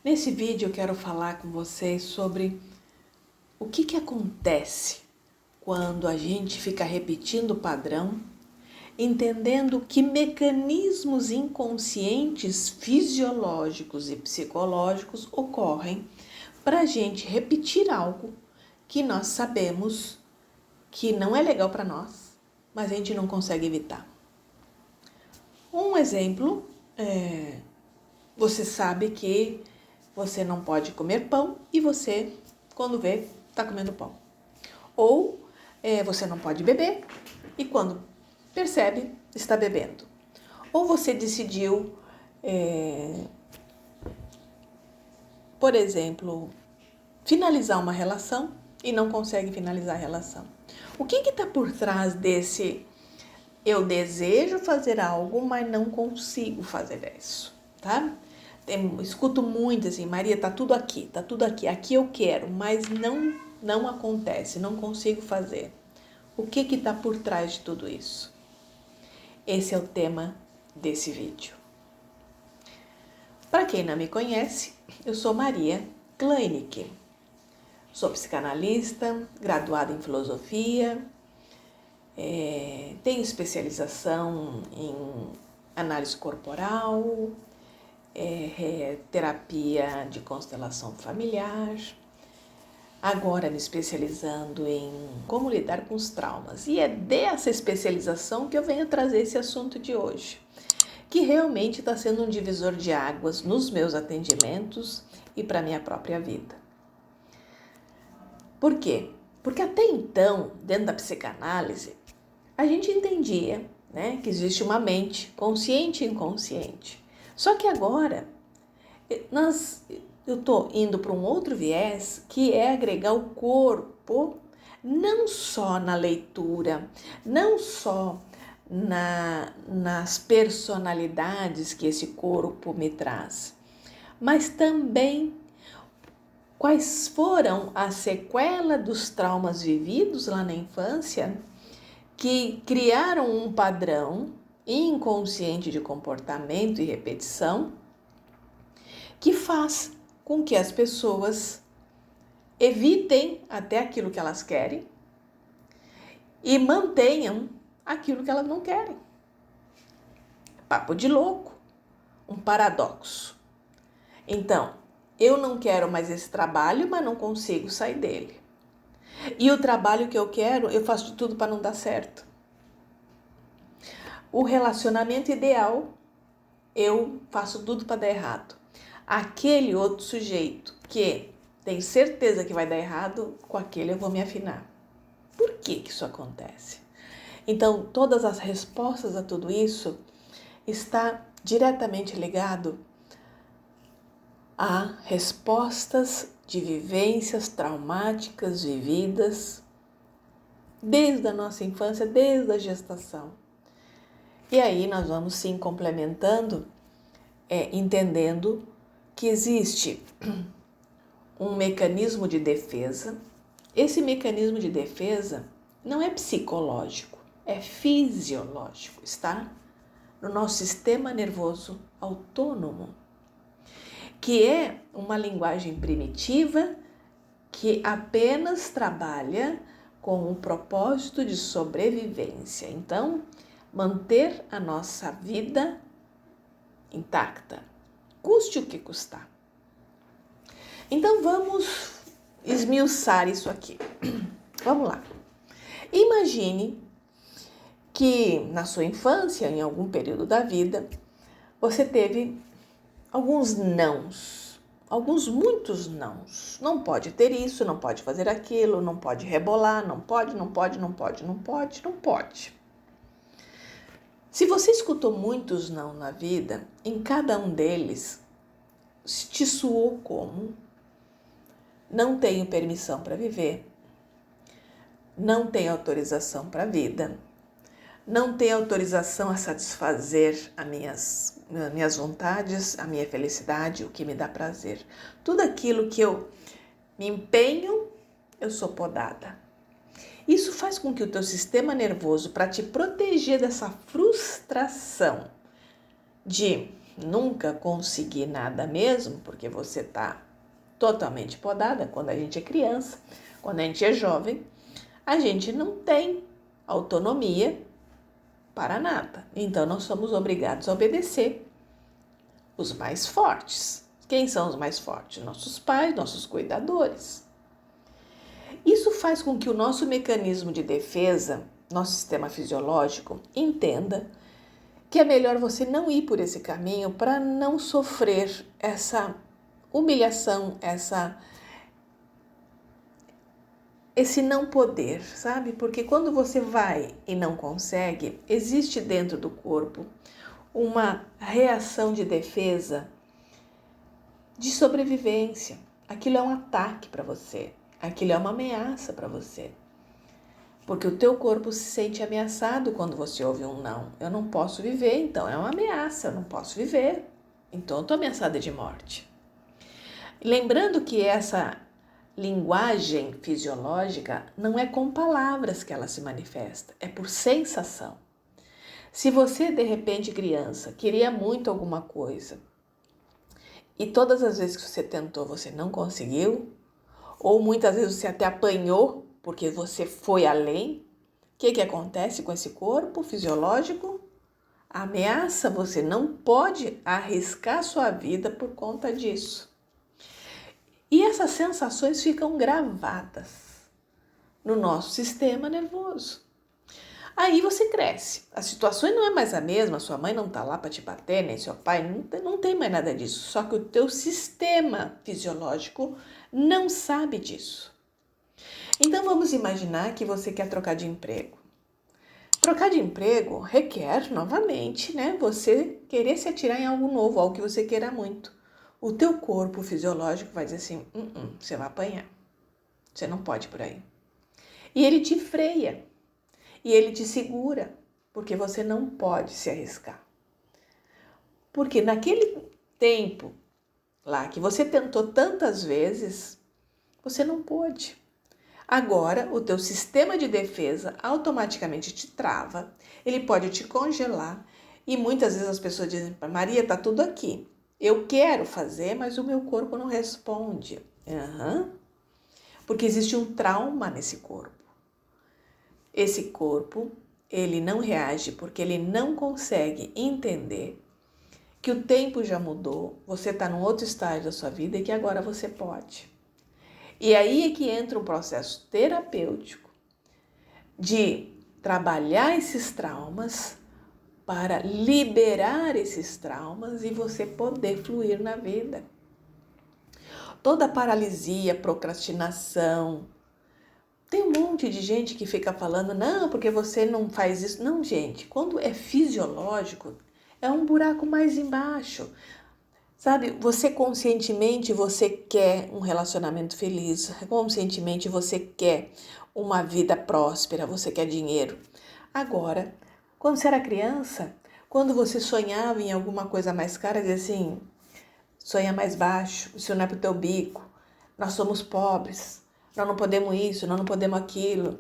Nesse vídeo eu quero falar com vocês sobre o que acontece quando a gente fica repetindo o padrão, entendendo que mecanismos inconscientes fisiológicos e psicológicos ocorrem para a gente repetir algo que nós sabemos que não é legal para nós, mas a gente não consegue evitar. Um exemplo é: você sabe que você não pode comer pão e você, quando vê, está comendo pão. Ou você não pode beber e quando percebe, está bebendo. Ou você decidiu, por exemplo, finalizar uma relação e não consegue finalizar a relação. O que está por trás desse eu desejo fazer algo, mas não consigo fazer isso, tá? Escuto muito assim: Maria, tá tudo aqui, aqui eu quero, mas não acontece, não consigo fazer. O que está por trás de tudo isso? Esse é o tema desse vídeo. Para quem não me conhece, eu sou Maria Kleinicke. Sou psicanalista, graduada em filosofia, tenho especialização em análise corporal, terapia de constelação familiar, agora me especializando em como lidar com os traumas. E é dessa especialização que eu venho trazer esse assunto de hoje, que realmente está sendo um divisor de águas nos meus atendimentos e para a minha própria vida. Por quê? Porque até então, dentro da psicanálise, a gente entendia, né, que existe uma mente consciente e inconsciente. Só que agora eu estou indo para um outro viés, que é agregar o corpo não só na leitura, não só nas personalidades que esse corpo me traz, mas também quais foram as sequelas dos traumas vividos lá na infância que criaram um padrão inconsciente de comportamento e repetição que faz com que as pessoas evitem até aquilo que elas querem e mantenham aquilo que elas não querem. Papo de louco, um paradoxo. Então, eu não quero mais esse trabalho, mas não consigo sair dele. E o trabalho que eu quero, eu faço de tudo para não dar certo. O relacionamento ideal, eu faço tudo para dar errado. Aquele outro sujeito que tem certeza que vai dar errado, com aquele eu vou me afinar. Por que isso acontece? Então, todas as respostas a tudo isso está diretamente ligado a respostas de vivências traumáticas vividas desde a nossa infância, desde a gestação. E aí nós vamos sim complementando, entendendo que existe um mecanismo de defesa. Esse mecanismo de defesa não é psicológico, é fisiológico, está no nosso sistema nervoso autônomo, que é uma linguagem primitiva que apenas trabalha com o propósito de sobrevivência. Então, manter a nossa vida intacta, custe o que custar. Então, vamos esmiuçar isso aqui. Vamos lá. Imagine que na sua infância, em algum período da vida, você teve alguns nãos, muitos nãos. Não pode ter isso, não pode fazer aquilo, não pode rebolar, não pode. Se você escutou muitos não na vida, em cada um deles te soou como: não tenho permissão para viver, não tenho autorização para a vida, não tenho autorização a satisfazer as minhas vontades, a minha felicidade, o que me dá prazer. Tudo aquilo que eu me empenho, eu sou podada. Isso faz com que o teu sistema nervoso, para te proteger dessa frustração de nunca conseguir nada mesmo, porque você está totalmente podada quando a gente é criança, quando a gente é jovem, a gente não tem autonomia para nada. Então, nós somos obrigados a obedecer os mais fortes. Quem são os mais fortes? Nossos pais, nossos cuidadores. Isso faz com que o nosso mecanismo de defesa, nosso sistema fisiológico, entenda que é melhor você não ir por esse caminho para não sofrer essa humilhação, esse não poder, sabe? Porque quando você vai e não consegue, existe dentro do corpo uma reação de defesa, de sobrevivência. Aquilo é um ataque para você, aquilo é uma ameaça para você. Porque o teu corpo se sente ameaçado quando você ouve um não. Eu não posso viver, então é uma ameaça, eu não posso viver. Então eu estou ameaçada de morte. Lembrando que essa linguagem fisiológica não é com palavras que ela se manifesta, é por sensação. Se você, de repente, criança, queria muito alguma coisa e todas as vezes que você tentou você não conseguiu, ou muitas vezes você até apanhou porque você foi além, o que acontece com esse corpo fisiológico? A ameaça, você não pode arriscar sua vida por conta disso. E essas sensações ficam gravadas no nosso sistema nervoso. Aí você cresce. A situação não é mais a mesma, sua mãe não está lá para te bater, nem seu pai, não tem mais nada disso. Só que o teu sistema fisiológico não sabe disso. Então vamos imaginar que você quer trocar de emprego. Trocar de emprego requer, novamente, né, você querer se atirar em algo novo, algo que você queira muito. O teu corpo fisiológico vai dizer assim, você vai apanhar, você não pode ir por aí. E ele te freia, e ele te segura, porque você não pode se arriscar. Porque naquele tempo lá que você tentou tantas vezes, você não pôde. Agora, o teu sistema de defesa automaticamente te trava, ele pode te congelar, e muitas vezes as pessoas dizem, Maria, está tudo aqui. Eu quero fazer, mas o meu corpo não responde. Porque existe um trauma nesse corpo. Esse corpo, ele não reage porque ele não consegue entender que o tempo já mudou, você está num outro estágio da sua vida e que agora você pode. E aí é que entra um processo terapêutico de trabalhar esses traumas para liberar esses traumas e você poder fluir na vida. Toda paralisia, procrastinação. Tem um monte de gente que fica falando, não, porque você não faz isso. Não, gente, quando é fisiológico, é um buraco mais embaixo. Sabe, você conscientemente você quer um relacionamento feliz, conscientemente você quer uma vida próspera, você quer dinheiro. Agora, quando você era criança, quando você sonhava em alguma coisa mais cara, dizia assim, sonha mais baixo, isso não é pro teu bico, nós somos pobres, nós não podemos isso, nós não podemos aquilo.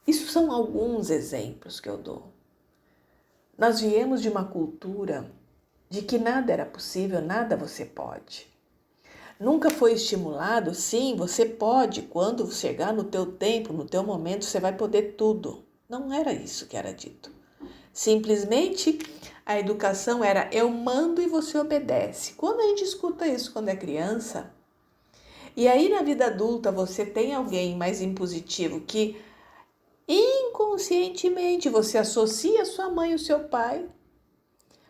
Isso são alguns exemplos que eu dou. Nós viemos de uma cultura de que nada era possível, nada você pode. Nunca foi estimulado, sim, você pode, quando chegar no teu tempo, no teu momento, você vai poder tudo. Não era isso que era dito. Simplesmente a educação era eu mando e você obedece. Quando a gente escuta isso quando é criança, e aí na vida adulta você tem alguém mais impositivo que inconscientemente você associa a sua mãe e o seu pai.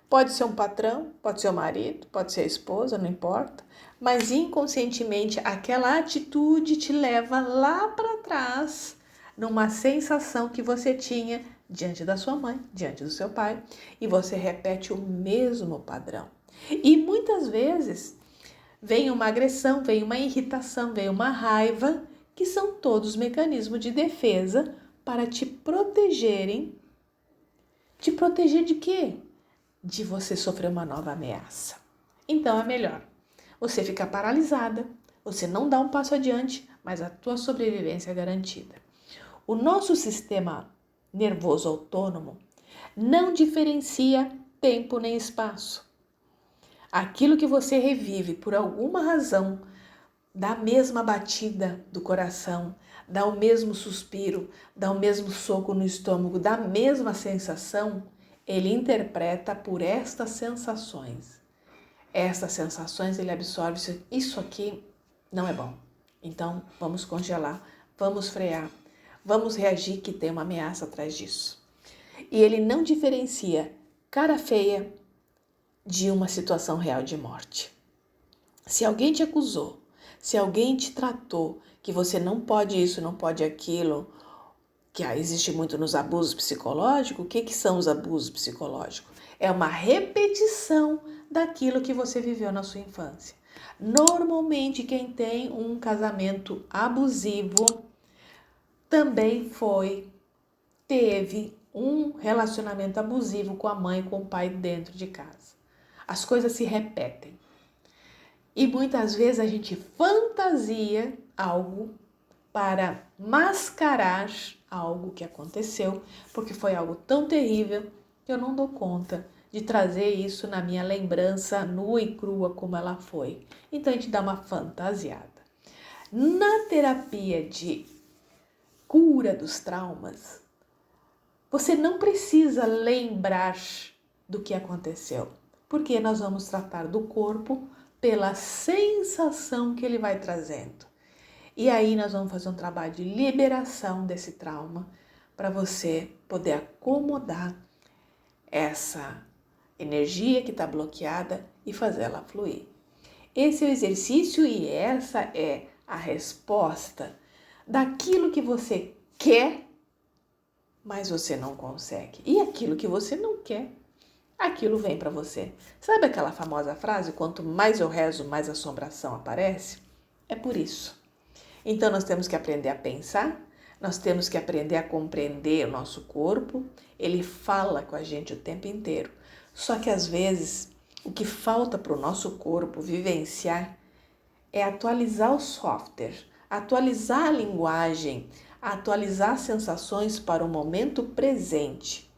Pode ser um patrão, pode ser o marido, pode ser a esposa, não importa. Mas inconscientemente aquela atitude te leva lá para trás, numa sensação que você tinha diante da sua mãe, diante do seu pai. E você repete o mesmo padrão. E muitas vezes vem uma agressão, vem uma irritação, vem uma raiva, que são todos mecanismos de defesa para te protegerem. Te proteger de quê? De você sofrer uma nova ameaça. Então é melhor você ficar paralisada, você não dá um passo adiante, mas a tua sobrevivência é garantida. O nosso sistema nervoso autônomo não diferencia tempo nem espaço. aquilo que você revive por alguma razão, dá a mesma batida do coração, dá o mesmo suspiro, dá o mesmo soco no estômago, dá a mesma sensação, ele interpreta por estas sensações. Essas sensações ele absorve, isso aqui não é bom. Então vamos congelar, vamos frear, vamos reagir que tem uma ameaça atrás disso. E ele não diferencia cara feia de uma situação real de morte. Se alguém te acusou, se alguém te tratou que você não pode isso, não pode aquilo, que existe muito nos abusos psicológicos, o que são os abusos psicológicos? É uma repetição daquilo que você viveu na sua infância. Normalmente quem tem um casamento abusivo também teve um relacionamento abusivo com a mãe e com o pai dentro de casa. As coisas se repetem. E muitas vezes a gente fantasia algo para mascarar algo que aconteceu, porque foi algo tão terrível que eu não dou conta de trazer isso na minha lembrança nua e crua como ela foi. Então a gente dá uma fantasiada. Na terapia de cura dos traumas, você não precisa lembrar do que aconteceu, porque nós vamos tratar do corpo pela sensação que ele vai trazendo. E aí nós vamos fazer um trabalho de liberação desse trauma para você poder acomodar essa energia que está bloqueada e fazer ela fluir. Esse é o exercício e essa é a resposta daquilo que você quer, mas você não consegue. E aquilo que você não quer, aquilo vem para você. Sabe aquela famosa frase, quanto mais eu rezo, mais assombração aparece? É por isso. Então nós temos que aprender a pensar, nós temos que aprender a compreender o nosso corpo, ele fala com a gente o tempo inteiro. Só que às vezes o que falta para o nosso corpo vivenciar é atualizar o software, atualizar a linguagem, atualizar as sensações para o momento presente.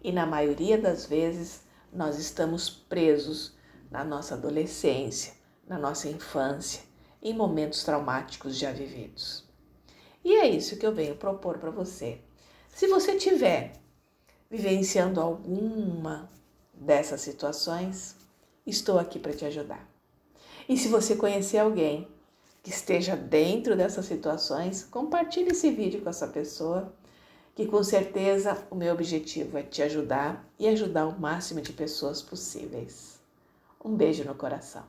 E na maioria das vezes nós estamos presos na nossa adolescência, na nossa infância, em momentos traumáticos já vividos. E é isso que eu venho propor para você. Se você estiver vivenciando alguma dessas situações, estou aqui para te ajudar. E se você conhecer alguém que esteja dentro dessas situações, compartilhe esse vídeo com essa pessoa, que com certeza o meu objetivo é te ajudar e ajudar o máximo de pessoas possíveis. Um beijo no coração.